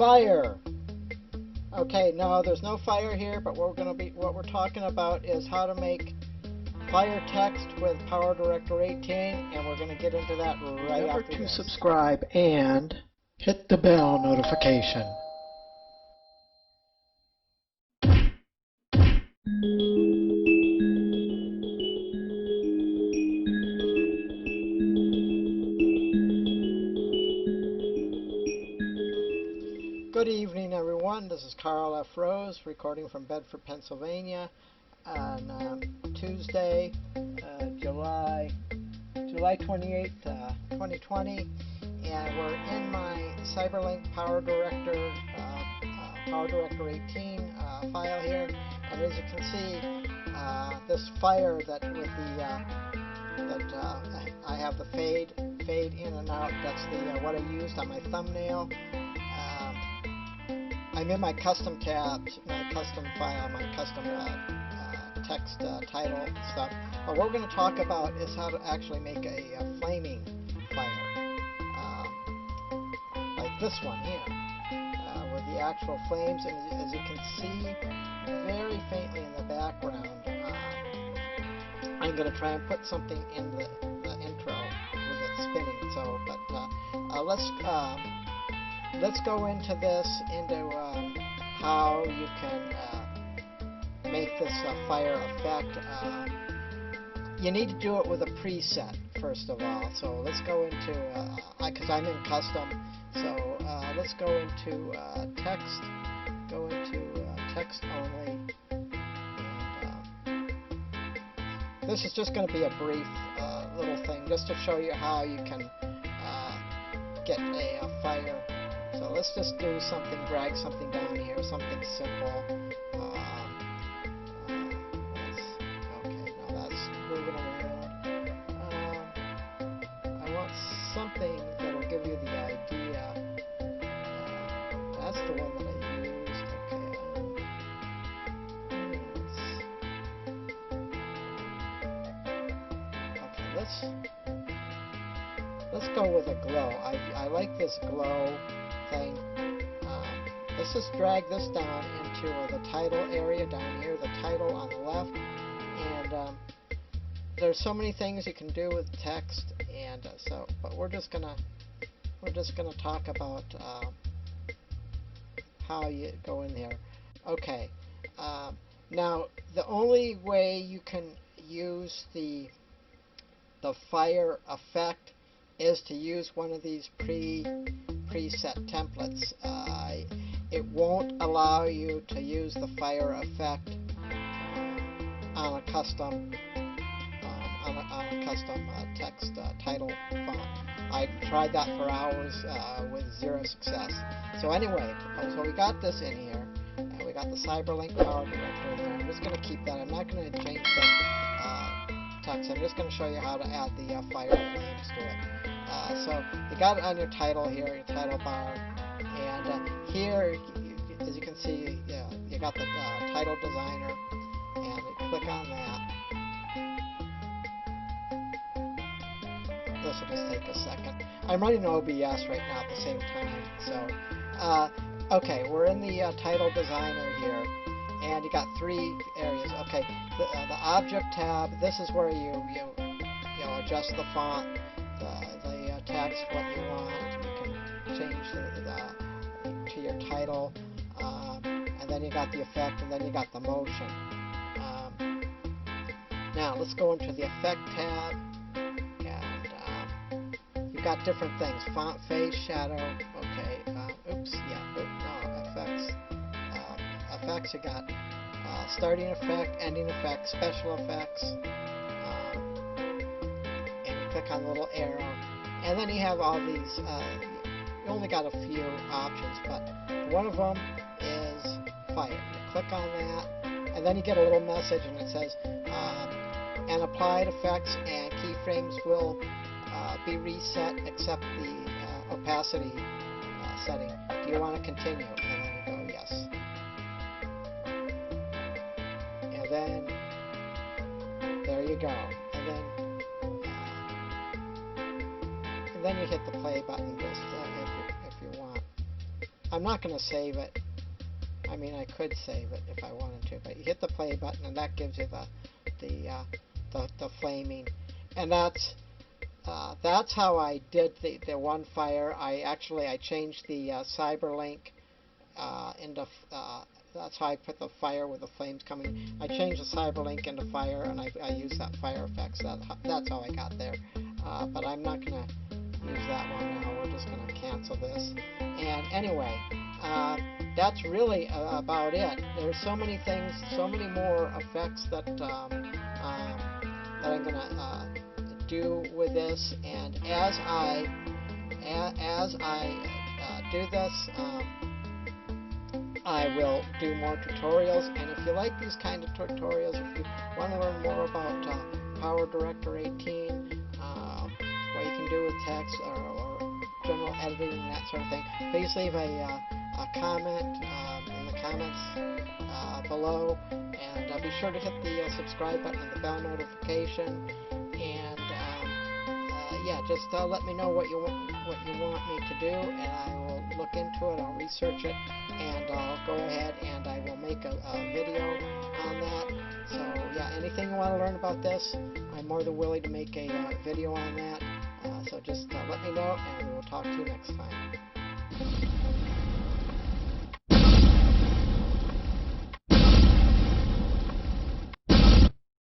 Fire. Okay, no, there's no fire here, but what we're talking about is how to make fire text with PowerDirector 18, and we're going to get into that right after this. Remember to subscribe and hit the bell notification. Good evening, everyone. This is Karl F. Rose, recording from Bedford, Pennsylvania, on Tuesday, July 28th, 2020, and we're in my CyberLink PowerDirector, PowerDirector 18 file here, and as you can see, this fire that with the I have the fade in and out. That's the what I used on my thumbnail. I'm in my custom tabs, my custom file, my custom text title stuff. But what we're going to talk about is how to actually make a flaming fire, like this one here, with the actual flames. And as you can see, very faintly in the background, I'm going to try and put something in the intro with it spinning. So, but let's go into this, how you can make this fire effect. You need to do it with a preset first of all. So let's go into, because I'm in custom, so let's go into text, text only. And, this is just going to be a brief little thing just to show you how you can get a fire. So let's just do something, drag something down here, something simple. Okay, now that's moving around. I want something that will give you the idea. That's the one that I used. Okay, let's go with a glow. I like this glow thing. Let's just drag this down into the title area down here, the title on the left, and there's so many things you can do with text, and but we're just gonna talk about how you go in there. Okay, now the only way you can use the fire effect is to use one of these preset templates. It won't allow you to use the fire effect on a custom text title font. I tried that for hours with zero success. So anyway, so we got this in here, and we got the CyberLink PowerDirector in there. I'm just going to keep that. I'm not going to change the text. I'm just going to show you how to add the fire flames to it. So you got it on your title here, your title bar, and here, as you can see, you got the title designer, and you click on that. This will just take a second. I'm running OBS right now at the same time. So, okay, we're in the title designer here, and you got three areas. Okay, the object tab. This is where you adjust the font, the text, what you want. You can change to your title, and then you got the effect, and then you got the motion. Now let's go into the effect tab, and you've got different things: font, face, shadow. Okay, effects. Effects. You got starting effect, ending effect, special effects, and you click on the little arrow. And then you have all these, you only got a few options, but one of them is fire. You click on that, and then you get a little message, and it says, and applied effects and keyframes will be reset except the opacity setting. Do you want to continue? And then you go yes. And then, there you go. And then you hit the play button just if you want. I'm not going to save it. I mean, I could save it if I wanted to, but you hit the play button and that gives you the flaming, and that's how I did the one fire. I changed the CyberLink into that's how I put the fire with the flames coming. I changed the CyberLink into fire, and I used that fire effect. So that's how I got there. But I'm not going to use that one now. We're just going to cancel this. And anyway, that's really about it. There's so many things, so many more effects that I'm going to do with this. And as I do this, I will do more tutorials, and if you like these kind of tutorials, if you want to learn more about PowerDirector 18, what you can do with text or general editing and that sort of thing, please leave a comment in the comments below, and be sure to hit the subscribe button and the bell notification, and yeah, just let me know what you want me to do, and I will look into it. I'll research it, and I'll go ahead and I will make a video on that. So yeah, anything you want to learn about this, I'm more than willing to make a video on that. So just let me know, and we will talk to you next time.